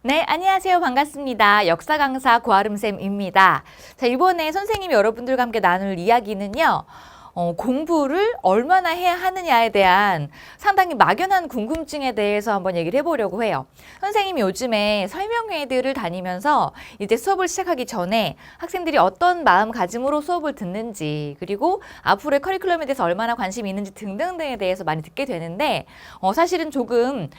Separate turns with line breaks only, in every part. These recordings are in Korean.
네, 안녕하세요. 반갑습니다. 역사 강사 고아름쌤입니다. 자, 이번에 선생님이 여러분들과 함께 나눌 이야기는요. 공부를 얼마나 해야 하느냐에 대한 상당히 막연한 궁금증에 대해서 한번 얘기를 해보려고 해요. 선생님이 요즘에 설명회들을 다니면서 이제 수업을 시작하기 전에 학생들이 어떤 마음가짐으로 수업을 듣는지, 그리고 앞으로의 커리큘럼에 대해서 얼마나 관심이 있는지 등등등에 대해서 많이 듣게 되는데 사실은 조금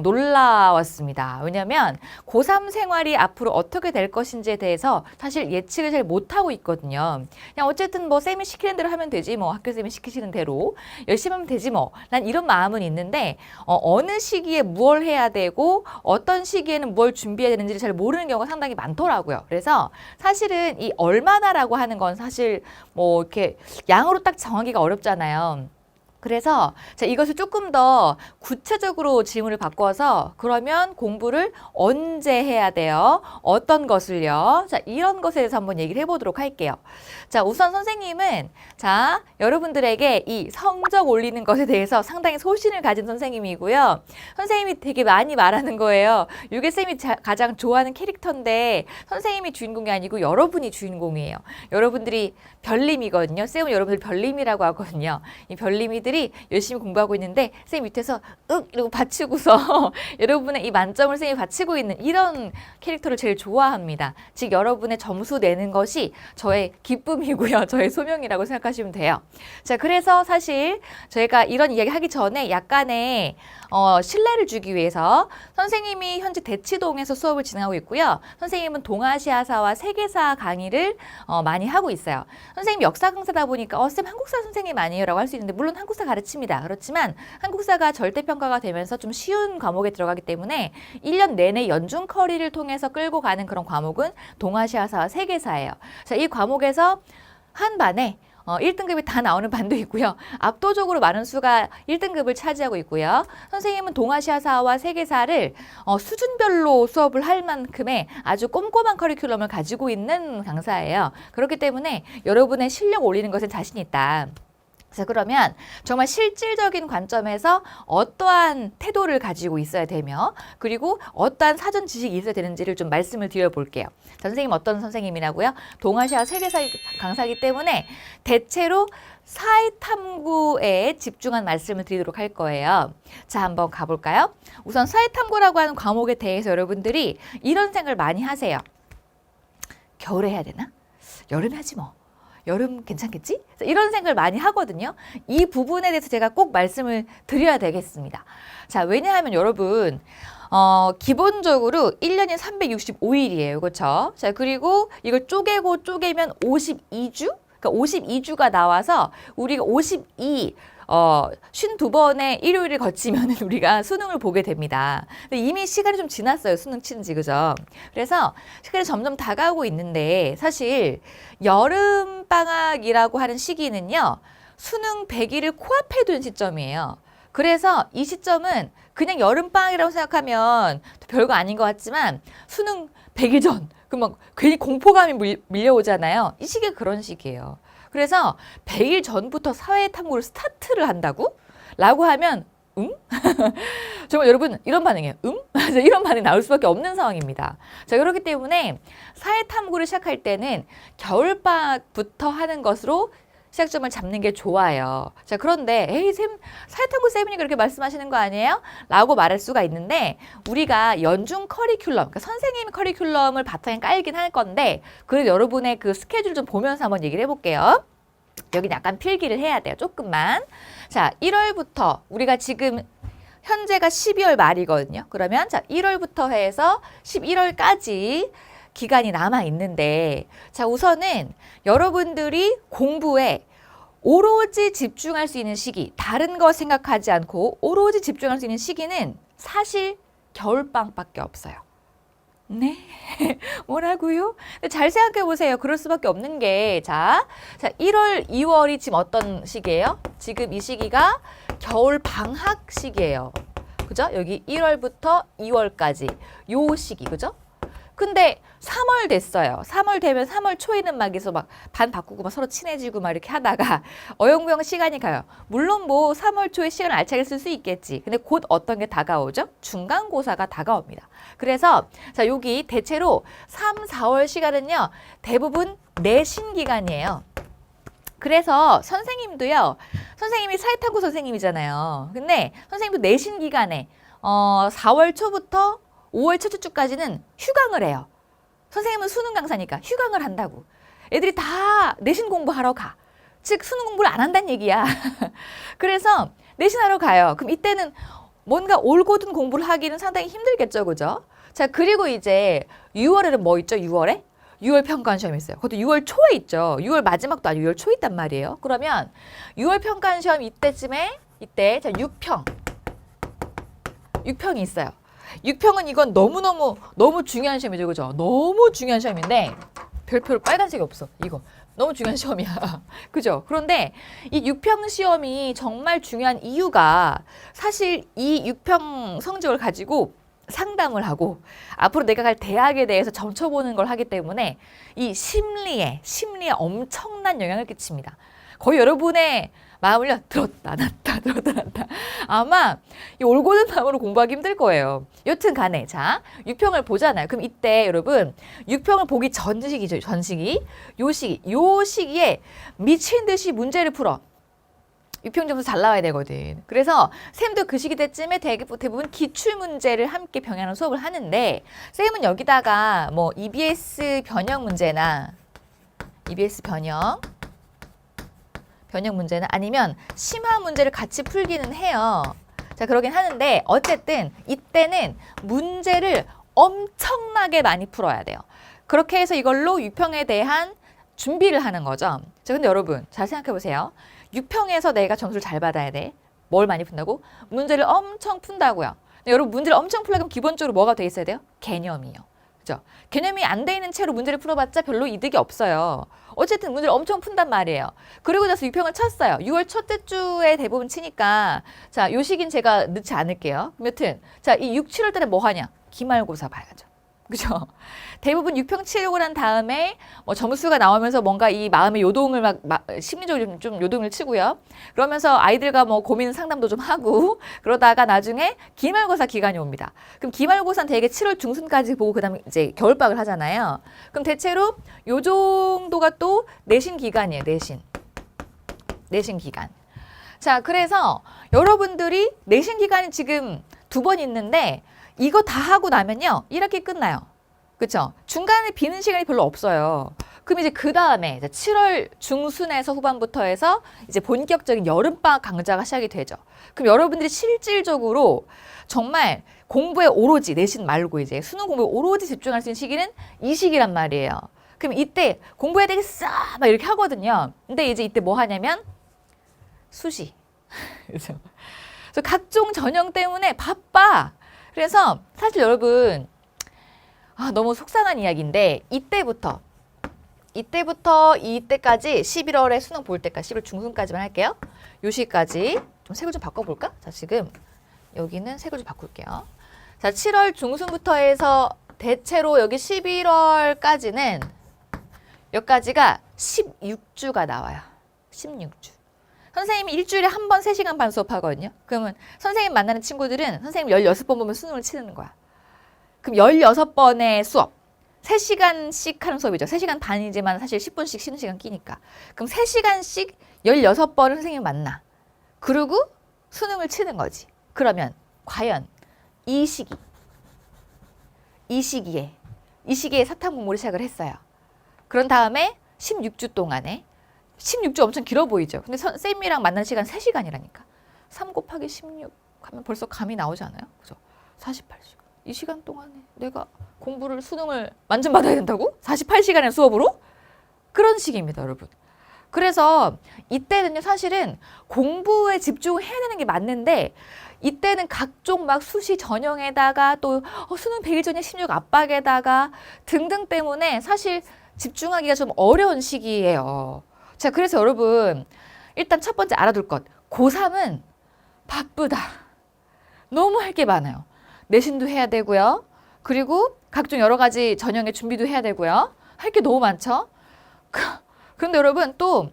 놀라웠습니다. 왜냐하면 고3 생활이 앞으로 어떻게 될 것인지에 대해서 사실 예측을 잘 못하고 있거든요. 그냥 어쨌든 뭐 쌤이 시키는 대로 하면 되지, 뭐 학교쌤이 시키시는 대로 열심히 하면 되지 뭐, 난 이런 마음은 있는데 어느 시기에 무엇을 해야 되고 어떤 시기에는 뭘 준비해야 되는지를 잘 모르는 경우가 상당히 많더라고요. 그래서 사실은 이 얼마나라고 하는 건 사실 뭐 이렇게 양으로 딱 정하기가 어렵잖아요. 그래서 이것을 조금 더 구체적으로 질문을 바꿔서 그러면 공부를 언제 해야 돼요? 어떤 것을요? 자, 이런 것에 대해서 한번 얘기를 해보도록 할게요. 자, 우선 선생님은 여러분들에게 이 성적 올리는 것에 대해서 상당히 소신을 가진 선생님이고요. 선생님이 되게 많이 말하는 거예요. 이게 쌤이 가장 좋아하는 캐릭터인데 선생님이 주인공이 아니고 여러분이 주인공이에요. 여러분들이 별님이거든요. 쌤은 여러분들 별님이라고 하거든요. 이 별님이들이 열심히 공부하고 있는데 쌤 밑에서 이러고 받치고서 여러분의 이 만점을 쌤이 받치고 있는 이런 캐릭터를 제일 좋아합니다. 즉 여러분의 점수 내는 것이 저의 기쁨이고요. 저의 소명이라고 생각하시면 돼요. 자, 그래서 사실 저희가 이런 이야기 하기 전에 약간의 신뢰를 주기 위해서 선생님이 현재 대치동에서 수업을 진행하고 있고요. 선생님은 동아시아사와 세계사 강의를 많이 하고 있어요. 선생님 역사 강사다 보니까 쌤 한국사 선생님 아니에요 라고 할 수 있는데 물론 한국사 가르칩니다. 그렇지만 한국사가 절대평가가 되면서 좀 쉬운 과목에 들어가기 때문에 1년 내내 연중 커리를 통해서 끌고 가는 그런 과목은 동아시아사와 세계사예요. 자, 이 과목에서 한 반에 1등급이 다 나오는 반도 있고요. 압도적으로 많은 수가 1등급을 차지하고 있고요. 선생님은 동아시아사와 세계사를 수준별로 수업을 할 만큼의 아주 꼼꼼한 커리큘럼을 가지고 있는 강사예요. 그렇기 때문에 여러분의 실력 올리는 것에 자신 있다. 자, 그러면 정말 실질적인 관점에서 어떠한 태도를 가지고 있어야 되며 그리고 어떠한 사전 지식이 있어야 되는지를 좀 말씀을 드려볼게요. 선생님 어떤 선생님이라고요? 동아시아 세계사 강사이기 때문에 대체로 사회탐구에 집중한 말씀을 드리도록 할 거예요. 자, 한번 가볼까요? 우선 사회탐구라고 하는 과목에 대해서 여러분들이 이런 생각을 많이 하세요. 겨울에 해야 되나? 여름에 하지 뭐. 여름 괜찮겠지? 이런 생각을 많이 하거든요. 이 부분에 대해서 제가 꼭 말씀을 드려야 되겠습니다. 자, 왜냐하면 여러분 기본적으로 1년이 365일이에요. 그렇죠? 자, 그리고 이걸 쪼개면 52주? 그러니까 52주가 나와서 우리가 52번의 일요일을 거치면 우리가 수능을 보게 됩니다. 근데 이미 시간이 좀 지났어요. 수능 치는 지, 그죠? 그래서 시간이 점점 다가오고 있는데 사실 여름방학이라고 하는 시기는요. 수능 100일을 코앞에 둔 시점이에요. 그래서 이 시점은 그냥 여름방학이라고 생각하면 별거 아닌 것 같지만 수능 100일 전, 그럼 막 괜히 공포감이 밀려오잖아요. 이 시기가 그런 시기예요. 그래서 100일 전부터 사회탐구를 스타트를 한다고? 라고 하면 정말 여러분 이런 반응이에요. 이런 반응이 나올 수밖에 없는 상황입니다. 자, 그렇기 때문에 사회탐구를 시작할 때는 겨울방학부터 하는 것으로 시작점을 잡는 게 좋아요. 자, 그런데 쌤 사회탐구 쌤이니까 그렇게 말씀하시는 거 아니에요? 라고 말할 수가 있는데 우리가 연중 커리큘럼, 그러니까 선생님 커리큘럼을 바탕에 깔긴 할 건데 그래도 여러분의 그 스케줄 좀 보면서 한번 얘기를 해볼게요. 여기는 약간 필기를 해야 돼요. 조금만. 자, 1월부터 우리가 지금 현재가 12월 말이거든요. 그러면 자, 1월부터 해서 11월까지 기간이 남아 있는데 자, 우선은 여러분들이 공부에 오로지 집중할 수 있는 시기, 다른 거 생각하지 않고 오로지 집중할 수 있는 시기는 사실 겨울방학밖에 없어요. 네? 뭐라고요? 잘 생각해 보세요. 그럴 수밖에 없는 게 자, 1월, 2월이 지금 어떤 시기예요? 지금 이 시기가 겨울방학 시기예요. 그죠? 여기 1월부터 2월까지 요 시기, 그죠? 근데 3월 됐어요. 3월 되면 3월 초에는 막 해서 막 반 바꾸고 막 서로 친해지고 막 이렇게 하다가 어영부영 시간이 가요. 물론 뭐 3월 초에 시간을 알차게 쓸 수 있겠지. 근데 곧 어떤 게 다가오죠? 중간고사가 다가옵니다. 그래서 자, 여기 대체로 3, 4월 시간은요. 대부분 내신 기간이에요. 그래서 선생님도요. 선생님이 사회탐구 선생님이잖아요. 근데 선생님도 내신 기간에 4월 초부터 5월 첫째 주까지는 휴강을 해요. 선생님은 수능 강사니까 휴강을 한다고. 애들이 다 내신 공부하러 가. 즉 수능 공부를 안 한다는 얘기야. 그래서 내신하러 가요. 그럼 이때는 뭔가 올곧은 공부를 하기는 상당히 힘들겠죠. 그죠? 자, 그리고 이제 6월에는 뭐 있죠? 6월에? 6월 평가원 시험이 있어요. 그것도 6월 초에 있죠. 6월 마지막도 아니고 6월 초에 있단 말이에요. 그러면 6월 평가원 시험 이때쯤에 이때 자 6평이 있어요. 6평은 이건 너무 중요한 시험이죠. 그죠? 너무 중요한 시험인데 별표를 빨간색이 없어. 이거 너무 중요한 시험이야. 그죠? 그런데 이 6평 시험이 정말 중요한 이유가 사실 이 6평 성적을 가지고 상담을 하고 앞으로 내가 갈 대학에 대해서 점쳐보는 걸 하기 때문에 이 심리에 엄청난 영향을 끼칩니다. 거의 여러분의 마음을 들었다 놨다 아마 이 올곧은 마음으로 공부하기 힘들 거예요. 여튼 간에 자 6평을 보잖아요. 그럼 이때 여러분 6평을 보기 전시기죠. 요 시기에 미친 듯이 문제를 풀어. 6평 점수 잘 나와야 되거든. 그래서 쌤도 그 시기 때쯤에 대부분 기출문제를 함께 병행하는 수업을 하는데 쌤은 여기다가 뭐 EBS 변형 문제나 EBS 변형 문제나 아니면 심화 문제를 같이 풀기는 해요. 자, 그러긴 하는데 어쨌든 이때는 문제를 엄청나게 많이 풀어야 돼요. 그렇게 해서 이걸로 6평에 대한 준비를 하는 거죠. 자, 근데 여러분 잘 생각해 보세요. 6평에서 내가 점수를 잘 받아야 돼. 뭘 많이 푼다고? 문제를 엄청 푼다고요. 근데 여러분 문제를 엄청 풀려면 기본적으로 뭐가 돼 있어야 돼요? 개념이요. 그죠? 개념이 안 돼 있는 채로 문제를 풀어봤자 별로 이득이 없어요. 어쨌든 문제를 엄청 푼단 말이에요. 그리고 나서 6평을 쳤어요. 6월 첫째 주에 대부분 치니까 자, 요 시기는 제가 넣지 않을게요. 여튼 자, 이 6, 7월 달에 뭐 하냐? 기말고사 봐야죠. 그죠? 대부분 6평 치려고 난 다음에 뭐 점수가 나오면서 뭔가 이 마음의 요동을 심리적으로 좀 요동을 치고요. 그러면서 아이들과 뭐 고민 상담도 좀 하고 그러다가 나중에 기말고사 기간이 옵니다. 그럼 기말고사는 대개 7월 중순까지 보고 그다음에 이제 겨울방학을 하잖아요. 그럼 대체로 요 정도가 또 내신 기간이에요. 내신 기간. 자, 그래서 여러분들이 내신 기간이 지금 2번 있는데 이거 다 하고 나면요. 1학기 끝나요. 그쵸? 중간에 비는 시간이 별로 없어요. 그럼 이제 그 다음에 7월 중순에서 후반부터 해서 이제 본격적인 여름방학 강좌가 시작이 되죠. 그럼 여러분들이 실질적으로 정말 공부에 오로지 내신 말고 이제 수능 공부에 오로지 집중할 수 있는 시기는 이 시기란 말이에요. 그럼 이때 공부해야 되겠어! 막 이렇게 하거든요. 근데 이제 이때 뭐 하냐면 수시. 그죠? 그래서 각종 전형 때문에 바빠. 그래서 사실 여러분 너무 속상한 이야기인데 이때까지 11월에 수능 볼 때까지 11월 중순까지만 할게요. 요 시까지 좀 색을 좀 바꿔볼까? 자, 지금 여기는 색을 좀 바꿀게요. 자, 7월 중순부터 해서 대체로 여기 11월까지는 여기까지가 16주가 나와요. 16주. 선생님이 일주일에 한 번 3시간 반 수업하거든요. 그러면 선생님 만나는 친구들은 선생님 16번 보면 수능을 치는 거야. 그럼 16번의 수업. 3시간씩 하는 수업이죠. 3시간 반이지만 사실 10분씩 쉬는 시간 끼니까. 그럼 3시간씩 16번을 선생님 만나. 그리고 수능을 치는 거지. 그러면 과연 이 시기에 사탐 공부를 시작을 했어요. 그런 다음에 16주 동안에 16주 엄청 길어 보이죠. 근데 쌤이랑 만나는 시간 3시간이라니까. 3 곱하기 16 하면 벌써 감이 나오지 않아요? 그죠? 48시간. 이 시간 동안에 내가 수능을 만점 받아야 된다고? 48시간의 수업으로? 그런 식입니다, 여러분. 그래서 이때는요, 사실은 공부에 집중해야 되는 게 맞는데 이때는 각종 막 수시 전형에다가 또 수능 100일 전에 심리적 압박에다가 등등 때문에 사실 집중하기가 좀 어려운 시기예요. 자, 그래서 여러분 일단 첫 번째 알아둘 것. 고3은 바쁘다. 너무 할 게 많아요. 내신도 해야 되고요. 그리고 각종 여러 가지 전형의 준비도 해야 되고요. 할 게 너무 많죠. 그런데 여러분 또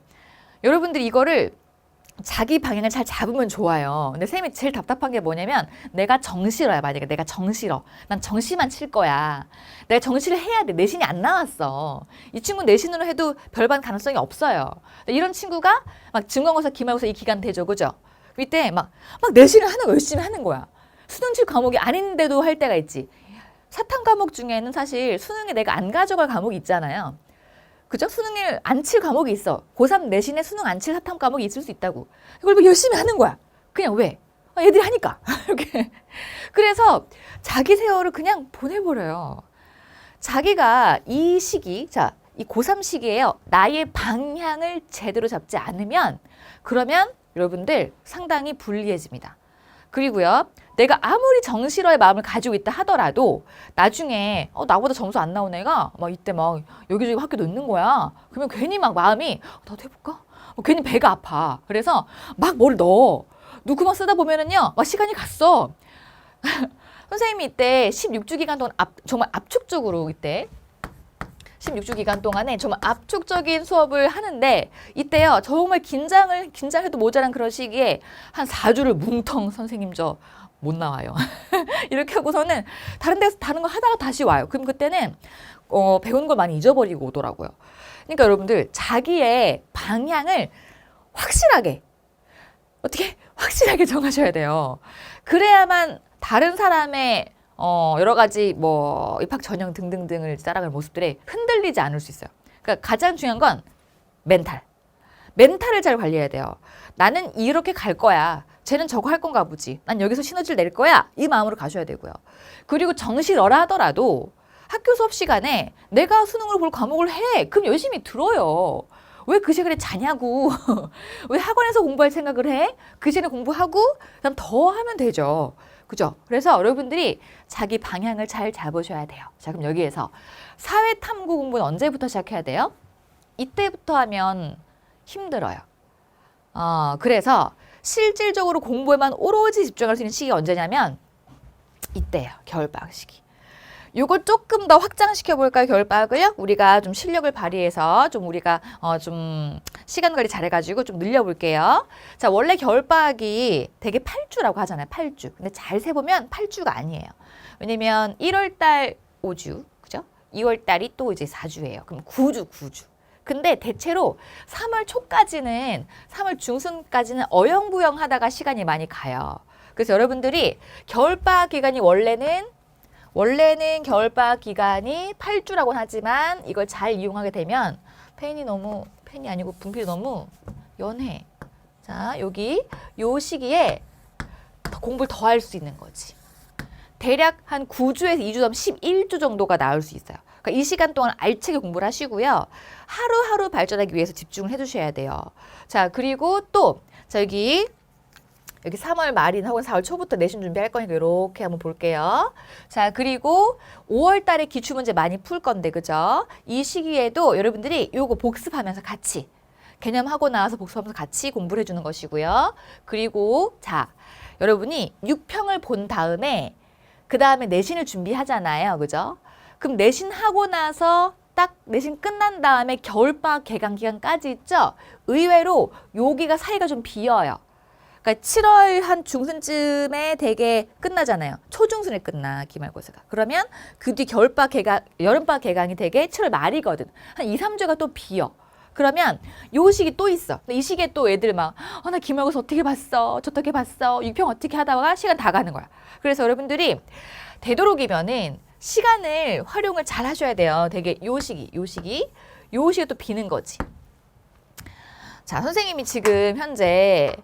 여러분들이 이거를 자기 방향을 잘 잡으면 좋아요. 근데 쌤이 제일 답답한 게 뭐냐면 내가 정시러야. 만약에 내가 정시러. 난 정시만 칠 거야. 내가 정시를 해야 돼. 내신이 안 나왔어. 이 친구는 내신으로 해도 별반 가능성이 없어요. 이런 친구가 막 중간고사, 기말고사 이 기간 되죠. 그죠? 이때 막 내신을 하는 거 열심히 하는 거야. 수능 칠 과목이 아닌데도 할 때가 있지. 사탐 과목 중에는 사실 수능에 내가 안 가져갈 과목이 있잖아요. 그죠? 수능에 안 칠 과목이 있어. 고3 내신에 수능 안 칠 사탐 과목이 있을 수 있다고. 이걸 뭐 열심히 하는 거야. 그냥 왜? 애들이 하니까. 이렇게. 그래서 자기 세월을 그냥 보내버려요. 자기가 이 시기, 자, 이 고3 시기에요. 나의 방향을 제대로 잡지 않으면 그러면 여러분들 상당히 불리해집니다. 그리고요. 내가 아무리 정시러의 마음을 가지고 있다 하더라도 나중에 나보다 점수 안 나온 애가 막 이때 막 여기저기 학교 넣는 거야. 그러면 괜히 막 마음이 나도 해볼까? 괜히 배가 아파. 그래서 막 뭘 넣어. 누구만 쓰다 보면은요. 막 시간이 갔어. 선생님이 이때 16주 기간 동안 정말 압축적으로 이때 16주 기간 동안에 정말 압축적인 수업을 하는데 이때요. 정말 긴장해도 모자란 그런 시기에 한 4주를 뭉텅 선생님 저 못 나와요. 이렇게 하고서는 다른 데서 다른 거 하다가 다시 와요. 그럼 그때는 배운 걸 많이 잊어버리고 오더라고요. 그러니까 여러분들 자기의 방향을 확실하게 어떻게 확실하게 정하셔야 돼요. 그래야만 다른 사람의 여러 가지 뭐 입학 전형 등등등을 따라갈 모습들에 흔들리지 않을 수 있어요. 그러니까 가장 중요한 건 멘탈을 잘 관리해야 돼요. 나는 이렇게 갈 거야. 쟤는 저거 할 건가 보지. 난 여기서 시너지를 낼 거야. 이 마음으로 가셔야 되고요. 그리고 정시러라 하더라도 학교 수업 시간에 내가 수능으로 볼 과목을 해. 그럼 열심히 들어요. 왜 그 시간에 자냐고. 왜 학원에서 공부할 생각을 해? 그 시간에 공부하고 그다음 더 하면 되죠. 그죠? 그래서 여러분들이 자기 방향을 잘 잡으셔야 돼요. 자, 그럼 여기에서 사회탐구 공부는 언제부터 시작해야 돼요? 이때부터 하면 힘들어요. 그래서 실질적으로 공부에만 오로지 집중할 수 있는 시기가 언제냐면 이때예요. 겨울방학 시기. 요걸 조금 더 확장시켜 볼까요? 겨울방학을요? 우리가 좀 실력을 발휘해서 좀 우리가 좀 시간 관리 잘해가지고 좀 늘려볼게요. 자, 원래 겨울방학이 되게 8주라고 하잖아요. 8주. 근데 잘 세보면 8주가 아니에요. 왜냐면 1월달 5주, 그죠? 2월달이 또 이제 4주예요. 그럼 9주. 근데 대체로 3월 초까지는 3월 중순까지는 어영부영 하다가 시간이 많이 가요. 그래서 여러분들이 겨울방학 기간이 원래는 겨울방학 기간이 8주라고는 하지만 이걸 잘 이용하게 되면 펜이 아니고 분필이 너무 연해. 자, 여기 요 시기에 공부를 더 할 수 있는 거지. 대략 한 9주에서 2주 넘 11주 정도가 나올 수 있어요. 그러니까 이 시간 동안 알차게 공부를 하시고요. 하루하루 발전하기 위해서 집중을 해주셔야 돼요. 자, 그리고 또 자, 여기 3월 말이나 혹은 4월 초부터 내신 준비할 거니까 이렇게 한번 볼게요. 자, 그리고 5월 달에 기출문제 많이 풀 건데, 그죠? 이 시기에도 여러분들이 요거 복습하면서 같이 개념하고 나와서 복습하면서 같이 공부를 해주는 것이고요. 그리고 자, 여러분이 6평을 본 다음에 그 다음에 내신을 준비하잖아요. 그죠? 그럼 내신하고 나서 딱 내신 끝난 다음에 겨울방학 개강 기간까지 있죠? 의외로 여기가 사이가 좀 비어요. 그러니까 7월 한 중순쯤에 되게 끝나잖아요. 초중순에 끝나 기말고사가. 그러면 그 뒤 겨울방학 개강, 여름방학 개강이 되게 7월 말이거든. 한 2, 3주가 또 비어. 그러면 요 시기 또 있어. 이 시기에 또 애들 막 나 기말고사 어떻게 봤어? 저 어떻게 봤어? 6평 어떻게 하다가 시간 다 가는 거야. 그래서 여러분들이 되도록이면은 시간을 활용을 잘 하셔야 돼요. 되게 요 시기에 또 비는 거지. 자, 선생님이 지금 현재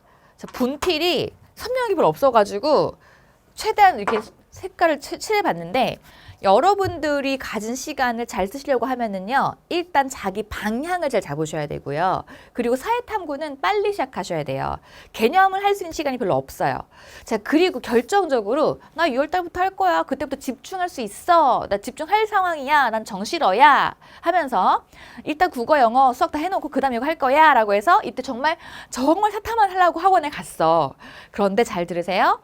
분필이 선명하게 별로 없어가지고 최대한 이렇게 색깔을 칠해봤는데 여러분들이 가진 시간을 잘 쓰시려고 하면은요, 일단 자기 방향을 잘 잡으셔야 되고요. 그리고 사회탐구는 빨리 시작하셔야 돼요. 개념을 할 수 있는 시간이 별로 없어요. 자, 그리고 결정적으로 나 6월 달부터 할 거야. 그때부터 집중할 수 있어. 나 집중할 상황이야. 난 정시러야. 하면서 일단 국어, 영어, 수학 다 해놓고 그 다음에 이거 할 거야. 라고 해서 이때 정말 사탐만 하려고 학원에 갔어. 그런데 잘 들으세요.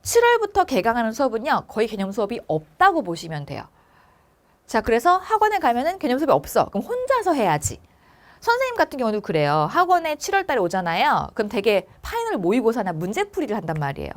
7월부터 개강하는 수업은요, 거의 개념 수업이 없다고 보시면 돼요. 자, 그래서 학원에 가면은 개념 수업이 없어. 그럼 혼자서 해야지. 선생님 같은 경우도 그래요. 학원에 7월 달에 오잖아요. 그럼 되게 파이널 모의고사나 문제풀이를 한단 말이에요.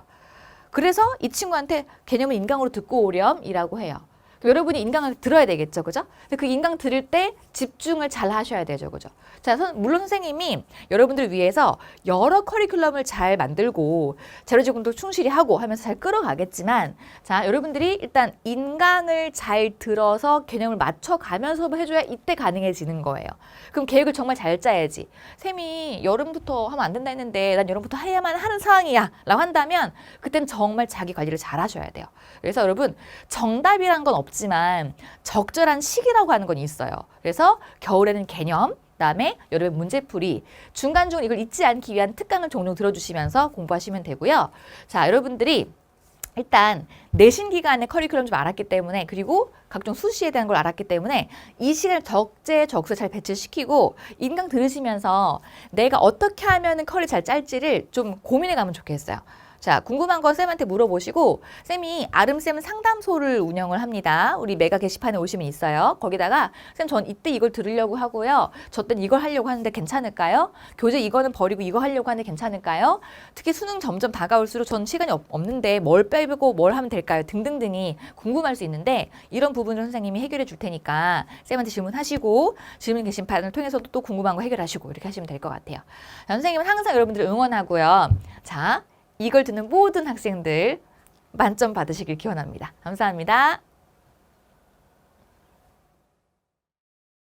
그래서 이 친구한테 개념을 인강으로 듣고 오렴이라고 해요. 그럼 여러분이 인강을 들어야 되겠죠, 그죠? 근데 그 인강 들을 때 집중을 잘 하셔야 되죠, 그죠? 자, 물론 선생님이 여러분들 위해서 여러 커리큘럼을 잘 만들고 자료제공도 충실히 하고 하면서 잘 끌어가겠지만, 자, 여러분들이 일단 인강을 잘 들어서 개념을 맞춰가면서 해줘야 이때 가능해지는 거예요. 그럼 계획을 정말 잘 짜야지. 쌤이 여름부터 하면 안 된다 했는데 난 여름부터 해야만 하는 상황이야 라고 한다면 그땐 정말 자기 관리를 잘 하셔야 돼요. 그래서 여러분, 정답이란 건 없지만 적절한 시기라고 하는 건 있어요. 그래서 겨울에는 개념, 그다음에 여름에 문제풀이, 중간중간 이걸 잊지 않기 위한 특강을 종종 들어주시면서 공부하시면 되고요. 자, 여러분들이 일단 내신 기간에 커리큘럼 좀 알았기 때문에, 그리고 각종 수시에 대한 걸 알았기 때문에 이 시간을 적재적소에 잘 배치시키고 인강 들으시면서 내가 어떻게 하면 커리 잘 짤지를 좀 고민해 가면 좋겠어요. 자, 궁금한 건 쌤한테 물어보시고, 쌤이 아름쌤 상담소를 운영을 합니다. 우리 메가 게시판에 오시면 있어요. 거기다가 쌤 전 이때 이걸 들으려고 하고요. 저 땐 이걸 하려고 하는데 괜찮을까요? 교재 이거는 버리고 이거 하려고 하는데 괜찮을까요? 특히 수능 점점 다가올수록 전 시간이 없는데 뭘 빼고 뭘 하면 될까요? 등등등이 궁금할 수 있는데 이런 부분을 선생님이 해결해 줄 테니까 쌤한테 질문하시고 질문 게시판을 통해서도 또 궁금한 거 해결하시고 이렇게 하시면 될 것 같아요. 자, 선생님은 항상 여러분들을 응원하고요. 자, 이걸 듣는 모든 학생들 만점 받으시길 기원합니다. 감사합니다.